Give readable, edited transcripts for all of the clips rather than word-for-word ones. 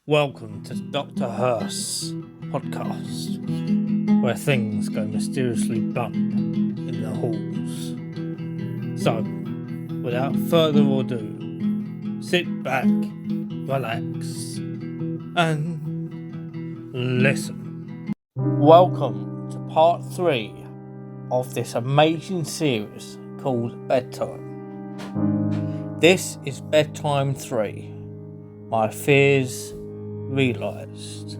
Welcome to Dr. Hursts podcast, where things go mysteriously bump in the halls. So, without further ado, sit back, relax, and listen. Welcome to part 3 of this amazing series called Bedtime. This is Bedtime 3, My Fears Realised.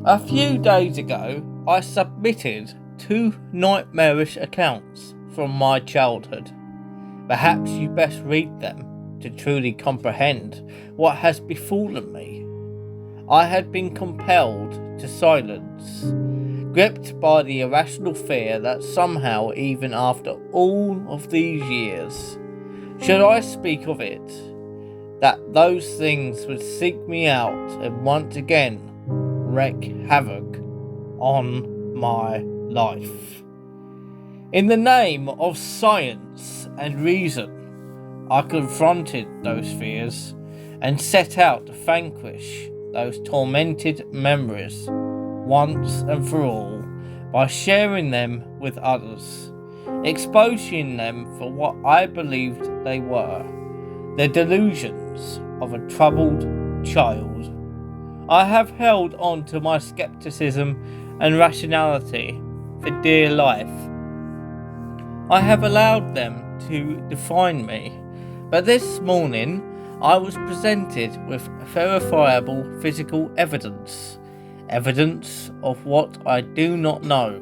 A few days ago, I submitted 2 nightmarish accounts from my childhood. Perhaps you best read them to truly comprehend what has befallen me. I had been compelled to silence, gripped by the irrational fear that somehow, even after all of these years, should I speak of it, that those things would seek me out and once again wreak havoc on my life. In the name of science and reason, I confronted those fears and set out to vanquish those tormented memories once and for all by sharing them with others, exposing them for what I believed they were, the delusions of a troubled child. I have held on to my skepticism and rationality for dear life. I have allowed them to define me, but this morning I was presented with verifiable physical evidence of what I do not know,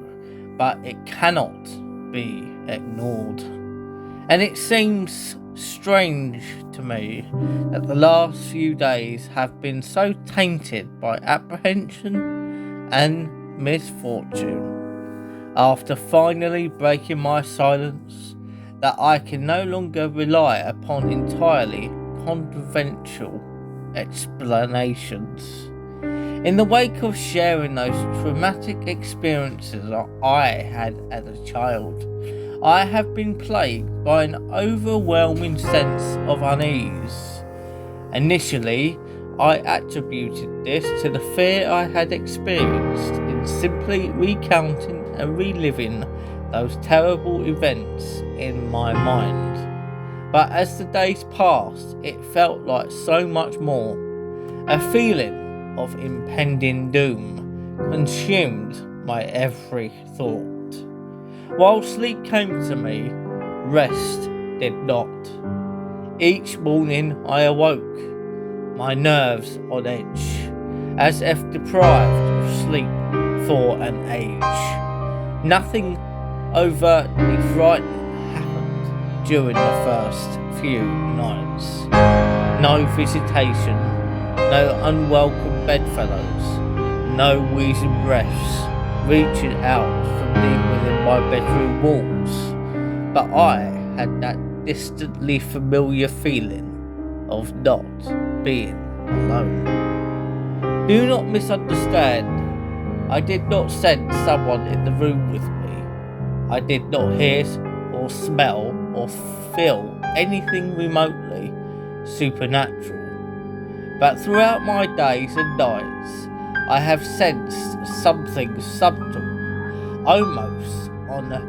but it cannot be ignored. And it seems strange to me that the last few days have been so tainted by apprehension and misfortune. After finally breaking my silence, that I can no longer rely upon entirely conventional explanations. In the wake of sharing those traumatic experiences I had as a child, I have been plagued by an overwhelming sense of unease. Initially, I attributed this to the fear I had experienced in simply recounting and reliving those terrible events in my mind. But as the days passed, it felt like so much more. A feeling of impending doom consumed my every thought. While sleep came to me, rest did not. Each morning I awoke, my nerves on edge, as if deprived of sleep for an age. Nothing overtly frightening happened during the first few nights. No visitation, no unwelcome bedfellows, no wheezing breaths reaching out from deep within my bedroom walls, but I had that distantly familiar feeling of not being alone. Do not misunderstand. I did not sense someone in the room with me. I did not hear or smell or feel anything remotely supernatural. But throughout my days and nights, I have sensed something subtle, almost on the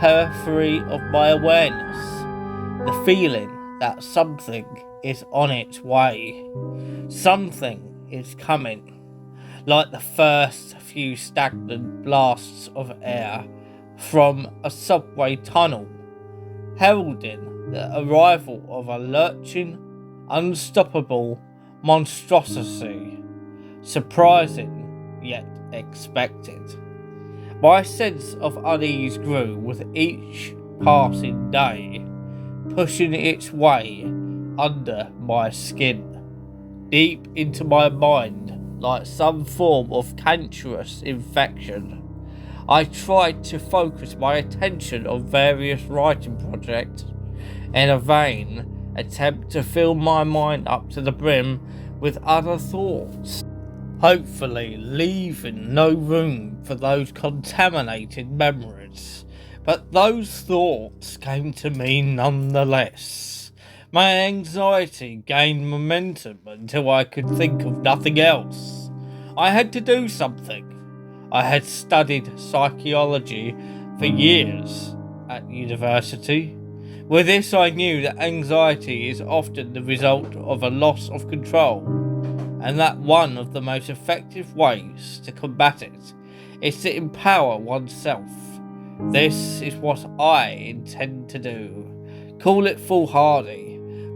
periphery of my awareness, the feeling that something is on its way, something is coming, like the first few stagnant blasts of air from a subway tunnel, heralding the arrival of a lurching, unstoppable monstrosity, surprising yet expected. My sense of unease grew with each passing day, pushing its way under my skin, deep into my mind like some form of cancerous infection. I tried to focus my attention on various writing projects in a vain attempt to fill my mind up to the brim with other thoughts, hopefully leaving no room for those contaminated memories. But those thoughts came to me nonetheless, My anxiety gained momentum until I could think of nothing else. I had to do something. I had studied psychology for years at university. With this, I knew that anxiety is often the result of a loss of control, and that one of the most effective ways to combat it is to empower oneself. This is what I intend to do. Call it foolhardy,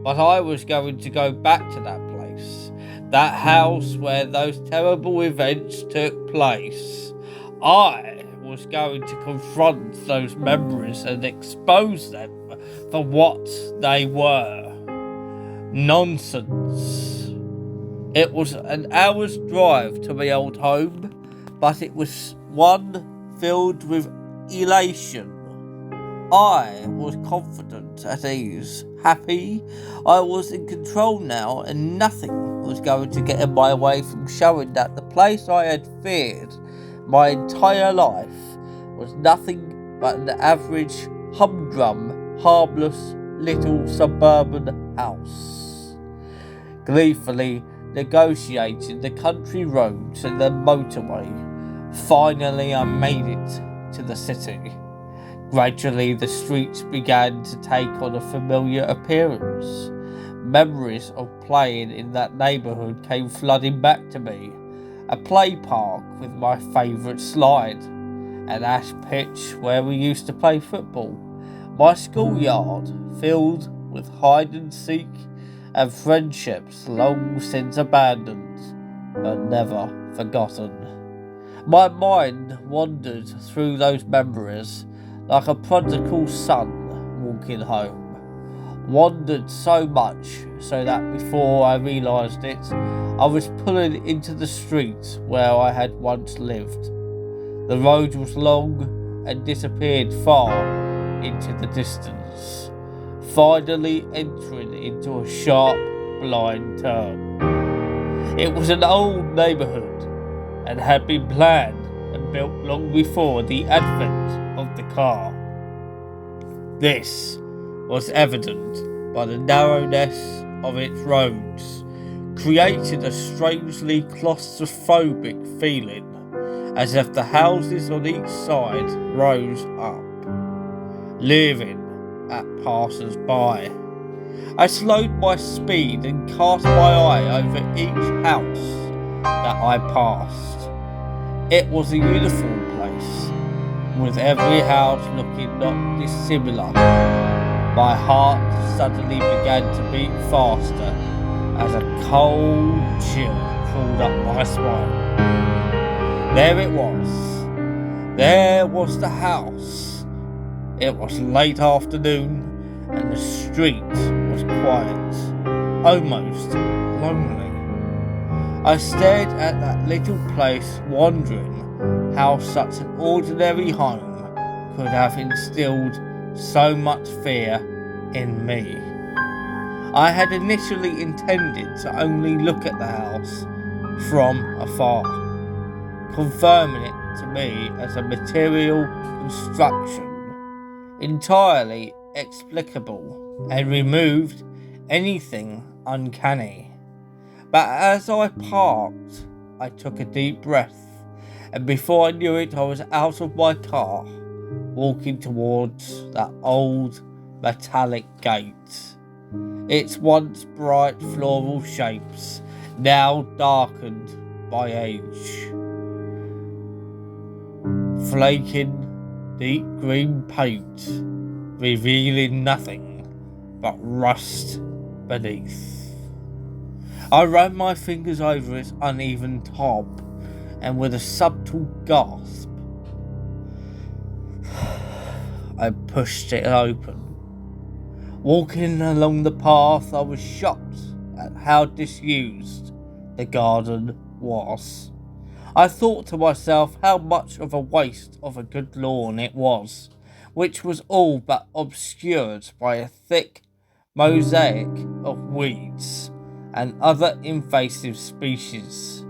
but I was going to go back to that place, that house where those terrible events took place. I was going to confront those memories and expose them for what they were. Nonsense. It was an hour's drive to my old home, but it was one filled with elation. I was confident, at ease, happy. I was in control now, and nothing was going to get in my way from showing that the place I had feared my entire life was nothing but an average, humdrum, harmless little suburban house. Gleefully negotiating the country roads and the motorway, finally I made it to the city. Gradually the streets began to take on a familiar appearance. Memories of playing in that neighbourhood came flooding back to me. A play park with my favourite slide, an ash pitch where we used to play football, my schoolyard filled with hide and seek, and friendships long since abandoned but never forgotten. My mind wandered through those memories like a prodigal son walking home. Wandered so much so that before I realised it, I was pulling into the street where I had once lived. The road was long and disappeared far into the distance, finally entering into a sharp, blind turn. It was an old neighbourhood and had been planned and built long before the advent of the car. This was evident by the narrowness of its roads, created a strangely claustrophobic feeling, as if the houses on each side rose up, leering at passers-by. I slowed my speed and cast my eye over each house that I passed. It was a uniform place, with every house looking not dissimilar. My heart suddenly began to beat faster as a cold chill crawled up my spine. There it was. There was the house. It was late afternoon and the street was quiet, almost lonely. I stared at that little place, wondering how such an ordinary home could have instilled so much fear in me. I had initially intended to only look at the house from afar, confirming it to me as a material construction, entirely explicable, and removed anything uncanny. But as I parked, I took a deep breath, and before I knew it, I was out of my car, walking towards that old metallic gate. Its once bright floral shapes now darkened by age. Flaking deep green paint, revealing nothing but rust beneath. I ran my fingers over its uneven top, and with a subtle gasp, I pushed it open. Walking along the path, I was shocked at how disused the garden was. I thought to myself how much of a waste of a good lawn it was, which was all but obscured by a thick mosaic of weeds and other invasive species.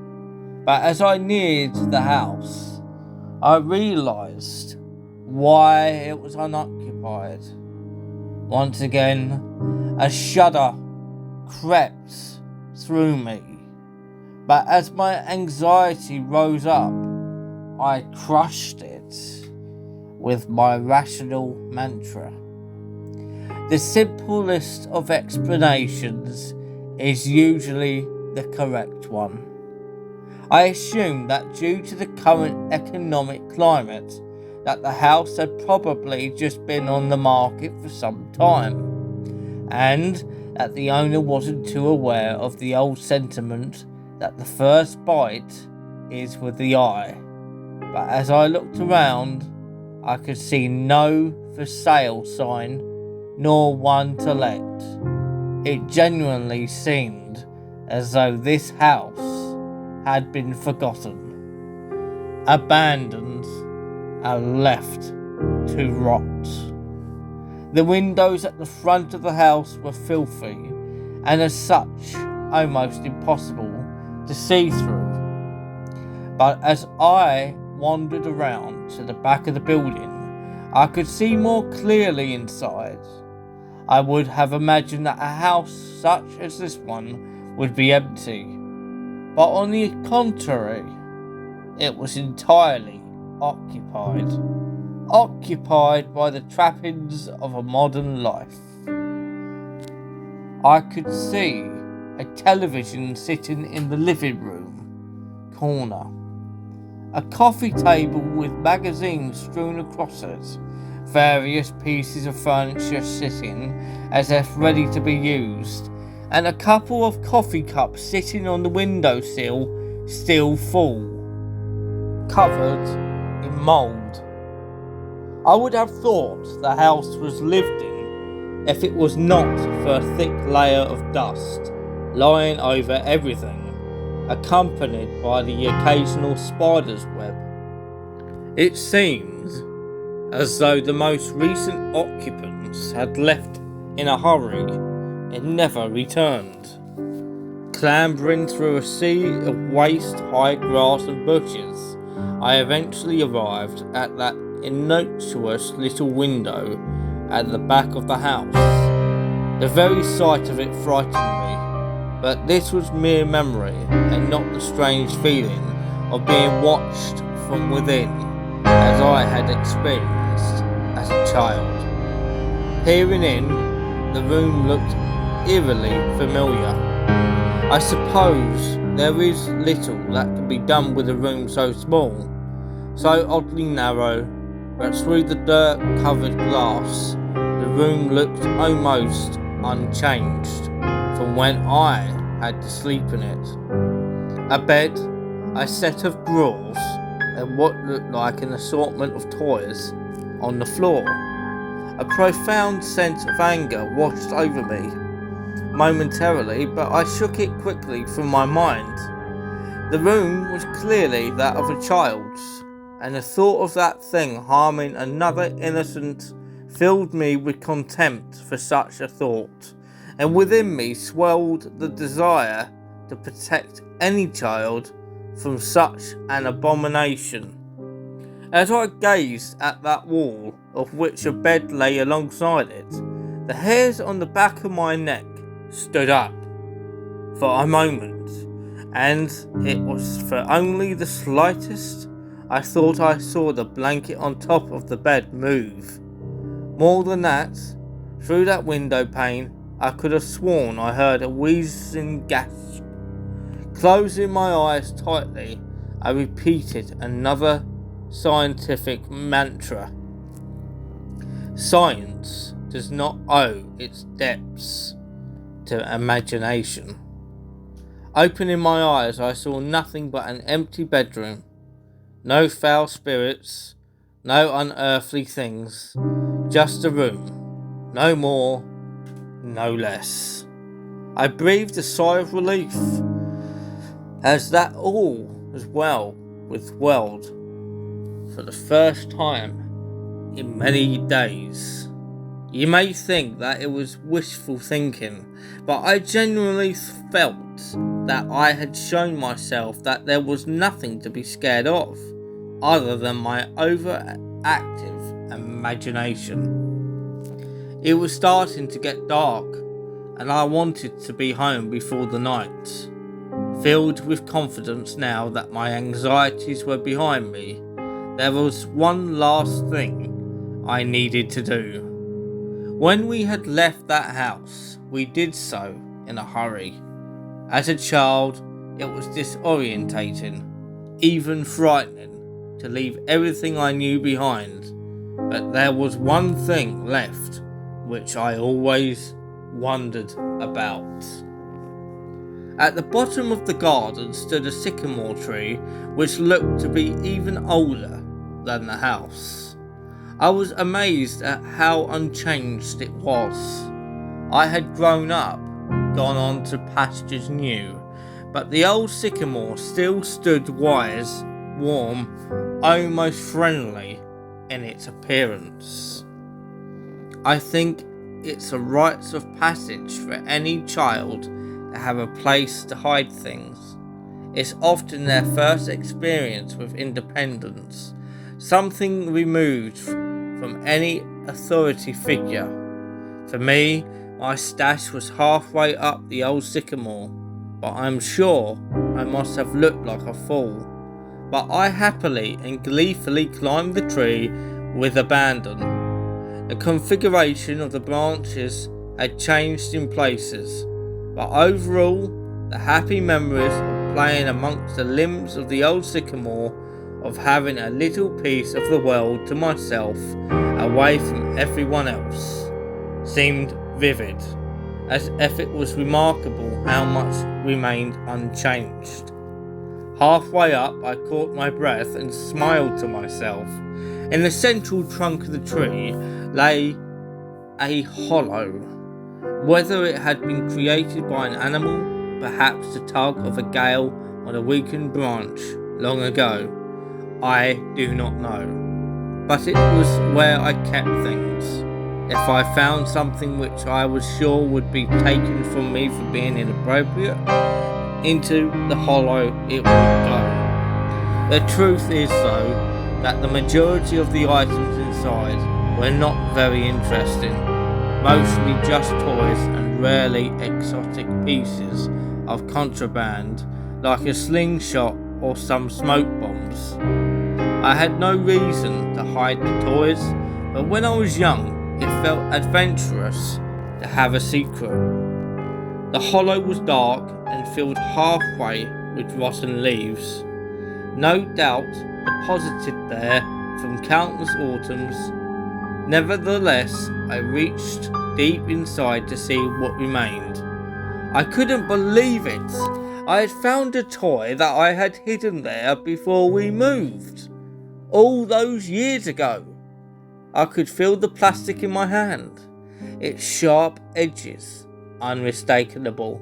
But as I neared the house, I realised why it was unoccupied. Once again, a shudder crept through me, but as my anxiety rose up, I crushed it with my rational mantra. The simplest of explanations is usually the correct one. I assumed that due to the current economic climate, that the house had probably just been on the market for some time, and that the owner wasn't too aware of the old sentiment that the first bite is with the eye. But as I looked around, I could see no for sale sign, nor one to let. It genuinely seemed as though this house had been forgotten, abandoned, and left to rot. The windows at the front of the house were filthy, and as such, almost impossible to see through. But as I wandered around to the back of the building, I could see more clearly inside. I would have imagined that a house such as this one would be empty, but on the contrary, it was entirely occupied by the trappings of a modern life. I could see a television sitting in the living room corner, a coffee table with magazines strewn across it, various pieces of furniture sitting as if ready to be used, and a couple of coffee cups sitting on the windowsill, still full, covered in mould. I would have thought the house was lived in if it was not for a thick layer of dust lying over everything, accompanied by the occasional spider's web. It seemed as though the most recent occupants had left in a hurry and never returned. Clambering through a sea of waist-high grass and bushes, I eventually arrived at that innocuous little window at the back of the house. The very sight of it frightened me, but this was mere memory and not the strange feeling of being watched from within as I had experienced as a child. Peering in, the room looked eerily familiar. I suppose there is little that can be done with a room so small, so oddly narrow, but through the dirt-covered glass, the room looked almost unchanged from when I had to sleep in it. A bed, a set of drawers, and what looked like an assortment of toys on the floor. A profound sense of anger washed over me momentarily, but I shook it quickly from my mind. The room was clearly that of a child's, and the thought of that thing harming another innocent filled me with contempt for such a thought, and within me swelled the desire to protect any child from such an abomination. As I gazed at that wall, of which a bed lay alongside it, the hairs on the back of my neck stood up for a moment, and it was for only the slightest I thought I saw the blanket on top of the bed move. More than that, through that window pane, I could have sworn I heard a wheezing gasp. Closing my eyes tightly, I repeated another scientific mantra. Science does not owe its depths to imagination. Opening my eyes, I saw nothing but an empty bedroom. No foul spirits, no unearthly things, just a room, no more, no less. I breathed a sigh of relief, as that all was well with the world for the first time in many days. You may think that it was wishful thinking, but I genuinely felt that I had shown myself that there was nothing to be scared of, other than my overactive imagination. It was starting to get dark, and I wanted to be home before the night. Filled with confidence now that my anxieties were behind me, there was one last thing I needed to do. When we had left that house, we did so in a hurry. As a child, it was disorientating, even frightening, to leave everything I knew behind. But there was one thing left which I always wondered about. At the bottom of the garden stood a sycamore tree which looked to be even older than the house. I was amazed at how unchanged it was. I had grown up, gone on to pastures new, but the old sycamore still stood wise, warm, almost friendly in its appearance. I think it's a rite of passage for any child to have a place to hide things. It's often their first experience with independence, something removed from any authority figure. For me, my stash was halfway up the old sycamore, but I'm sure I must have looked like a fool. But I happily and gleefully climbed the tree with abandon. The configuration of the branches had changed in places, but overall, the happy memories of playing amongst the limbs of the old sycamore, of having a little piece of the world to myself, away from everyone else, seemed vivid, as if it was remarkable how much remained unchanged. Halfway up, I caught my breath and smiled to myself. In the central trunk of the tree lay a hollow. Whether it had been created by an animal, perhaps the tug of a gale on a weakened branch long ago, I do not know. But it was where I kept things. If I found something which I was sure would be taken from me for being inappropriate, into the hollow it would go. The truth is, though, that the majority of the items inside were not very interesting, mostly just toys and rarely exotic pieces of contraband like a slingshot or some smoke bombs. I had no reason to hide the toys, but when I was young it felt adventurous to have a secret. The hollow was dark and filled halfway with rotten leaves, no doubt deposited there from countless autumns. Nevertheless, I reached deep inside to see what remained. I couldn't believe it. I had found a toy that I had hidden there before we moved, all those years ago. I could feel the plastic in my hand, its sharp edges unmistakable,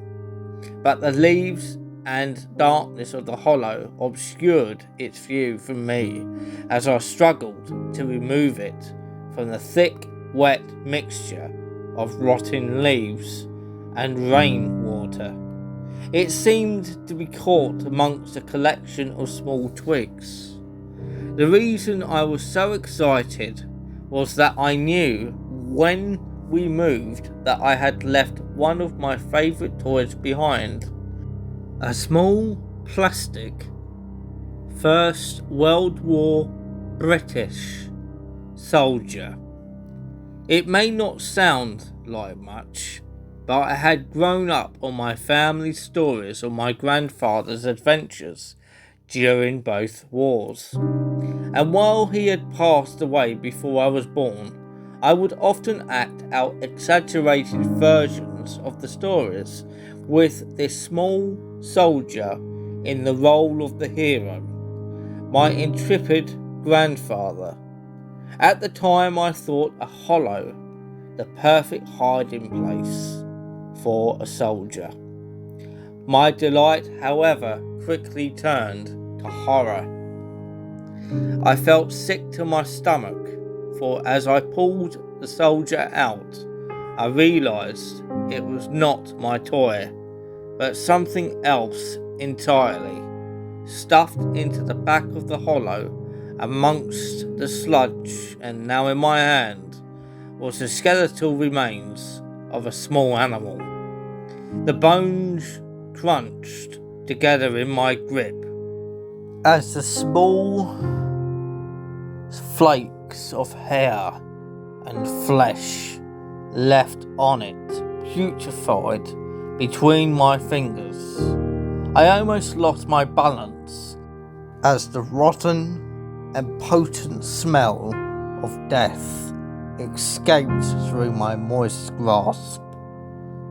but the leaves and darkness of the hollow obscured its view from me as I struggled to remove it from the thick, wet mixture of rotting leaves and rainwater. It seemed to be caught amongst a collection of small twigs. The reason I was so excited was that I knew when we moved that I had left one of my favourite toys behind. A small plastic First World War British soldier. It may not sound like much, but I had grown up on my family's stories of my grandfather's adventures during both wars. And while he had passed away before I was born, I would often act out exaggerated versions of the stories, with this small soldier in the role of the hero, my intrepid grandfather. At the time I thought a hollow the perfect hiding place for a soldier. My delight, however, quickly turned to horror. I felt sick to my stomach, for as I pulled the soldier out, I realised it was not my toy, but something else entirely, stuffed into the back of the hollow amongst the sludge, and now in my hand was the skeletal remains of a small animal. The bones crunched together in my grip as the small flakes of hair and flesh left on it putrefied between my fingers. I almost lost my balance as the rotten and potent smell of death escaped through my moist grasp,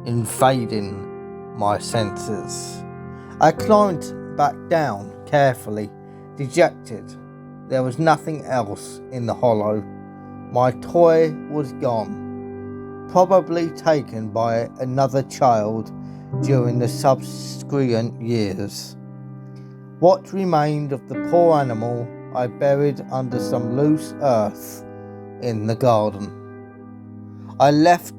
invading my senses. I climbed back down carefully, dejected. There was nothing else in the hollow. My toy was gone, probably taken by another child during the subsequent years. What remained of the poor animal I buried under some loose earth in the garden. I left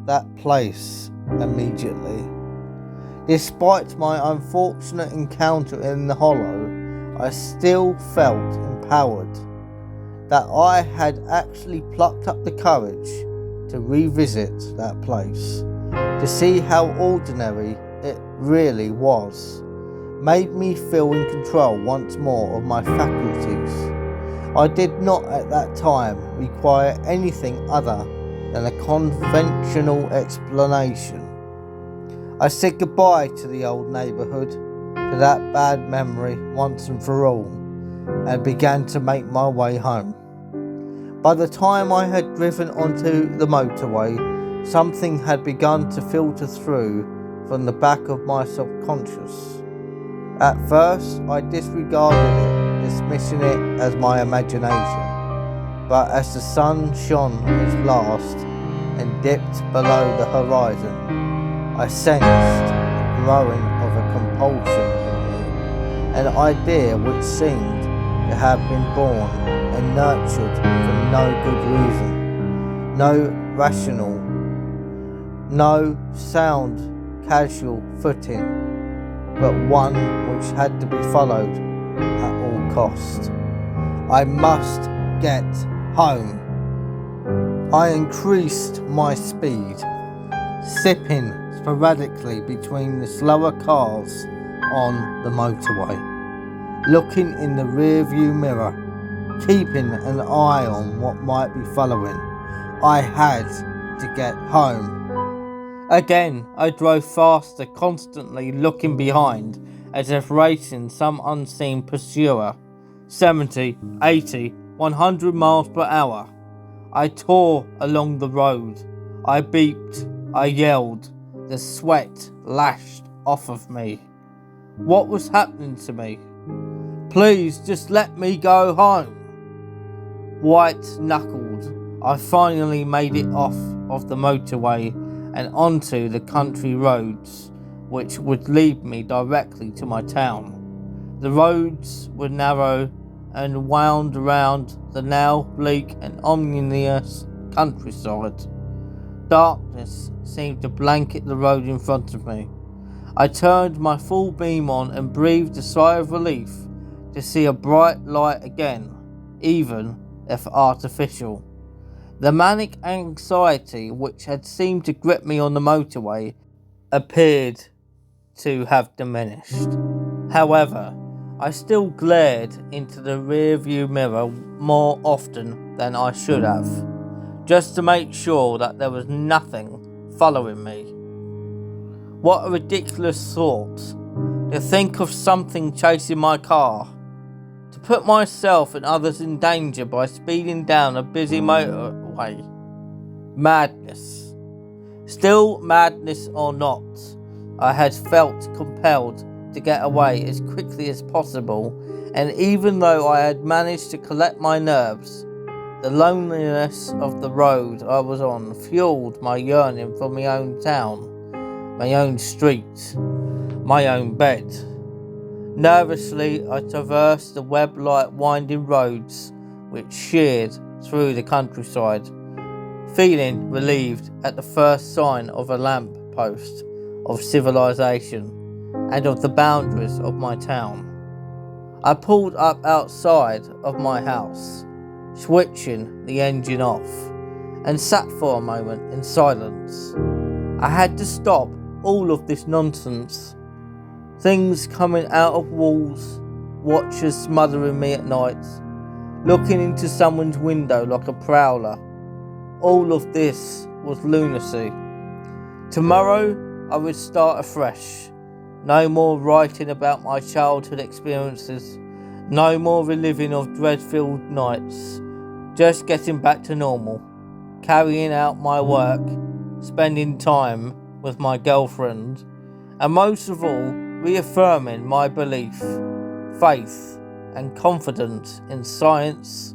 that place immediately. Despite my unfortunate encounter in the hollow, I still felt empowered that I had actually plucked up the courage to revisit that place, to see how ordinary it really was, made me feel in control once more of my faculties. I did not at that time require anything other than a conventional explanation. I said goodbye to the old neighbourhood, to that bad memory once and for all, and began to make my way home. By the time I had driven onto the motorway, something had begun to filter through from the back of my subconscious. At first, I disregarded it, dismissing it as my imagination. But as the sun shone its last and dipped below the horizon, I sensed the growing of a compulsion in me, an idea which seemed to have been born and nurtured for no good reason, no rational, no sound, casual footing, but one which had to be followed at all cost. I must get home. I increased my speed, sipping sporadically between the slower cars on the motorway, looking in the rear view mirror, keeping an eye on what might be following. I had to get home. Again, I drove faster, constantly looking behind as if racing some unseen pursuer. 70, 80, 100 miles per hour. I tore along the road. I beeped. I yelled. The sweat lashed off of me. What was happening to me? Please, just let me go home. White-knuckled, I finally made it off of the motorway and onto the country roads, which would lead me directly to my town. The roads were narrow and wound around the now bleak and ominous countryside. Darkness seemed to blanket the road in front of me. I turned my full beam on and breathed a sigh of relief to see a bright light again, even if artificial. The manic anxiety which had seemed to grip me on the motorway appeared to have diminished. However, I still glared into the rear view mirror more often than I should have, just to make sure that there was nothing following me. What a ridiculous thought, to think of something chasing my car, to put myself and others in danger by speeding down a busy motorway. Madness. Still, madness or not, I had felt compelled to get away as quickly as possible, and even though I had managed to collect my nerves, the loneliness of the road I was on fueled my yearning for my own town, my own street, my own bed. Nervously, I traversed the web-like winding roads which sheared through the countryside, feeling relieved at the first sign of a lamp post of civilization and of the boundaries of my town. I pulled up outside of my house, switching the engine off, and sat for a moment in silence. I had to stop all of this nonsense. Things coming out of walls, watchers smothering me at night, looking into someone's window like a prowler. All of this was lunacy. Tomorrow I would start afresh. No more writing about my childhood experiences. No more reliving of dread-filled nights. Just getting back to normal. Carrying out my work. Spending time with my girlfriend. And most of all, reaffirming my belief, faith, and confidence in science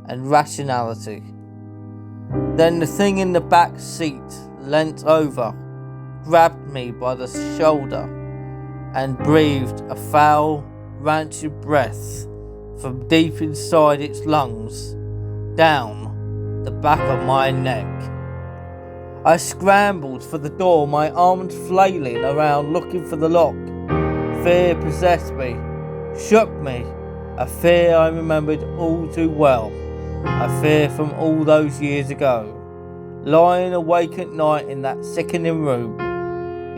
and rationality. Then the thing in the back seat leant over, grabbed me by the shoulder, and breathed a foul, rancid breath from deep inside its lungs, down the back of my neck. I scrambled for the door, my arms flailing around looking for the lock. Fear possessed me, shook me, a fear I remembered all too well, a fear from all those years ago. Lying awake at night in that sickening room,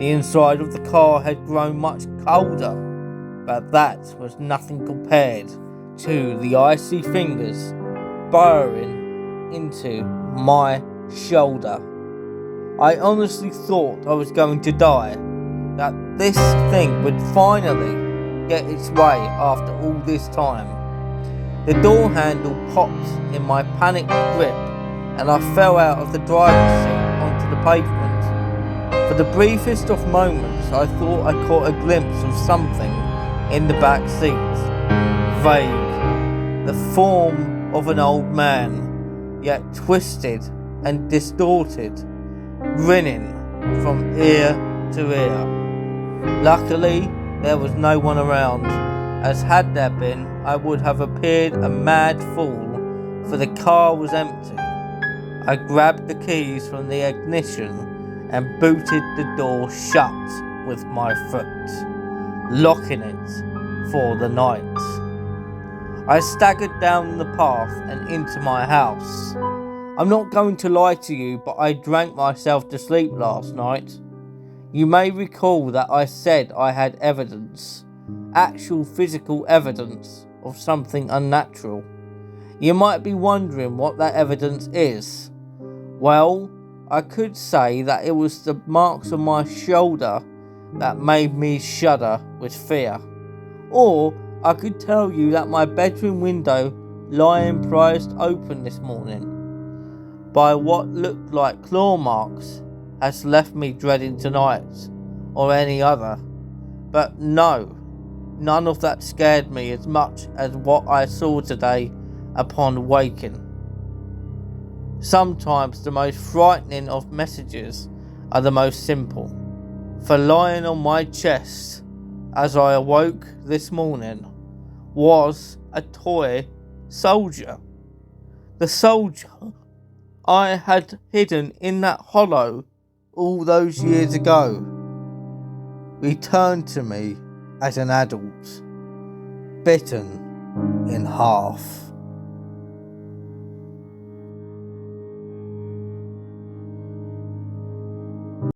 the inside of the car had grown much colder, but that was nothing compared to the icy fingers burrowing into my shoulder. I honestly thought I was going to die, that this thing would finally get its way after all this time. The door handle popped in my panicked grip and I fell out of the driver's seat onto the pavement. For the briefest of moments I thought I caught a glimpse of something in the back seat. Vague, the form of an old man, yet twisted and distorted, grinning from ear to ear. Luckily, there was no one around, as had there been, I would have appeared a mad fool, for the car was empty. I grabbed the keys from the ignition and booted the door shut with my foot, locking it for the night. I staggered down the path and into my house. I'm not going to lie to you, but I drank myself to sleep last night. You may recall that I said I had evidence, actual physical evidence of something unnatural. You might be wondering what that evidence is. Well, I could say that it was the marks on my shoulder that made me shudder with fear. Or I could tell you that my bedroom window, lying prized open this morning, by what looked like claw marks, has left me dreading tonight, or any other. But no, none of that scared me as much as what I saw today upon waking. Sometimes the most frightening of messages are the most simple. For lying on my chest as I awoke this morning was a toy soldier. The soldier I had hidden in that hollow all those years ago returned to me as an adult, bitten in half.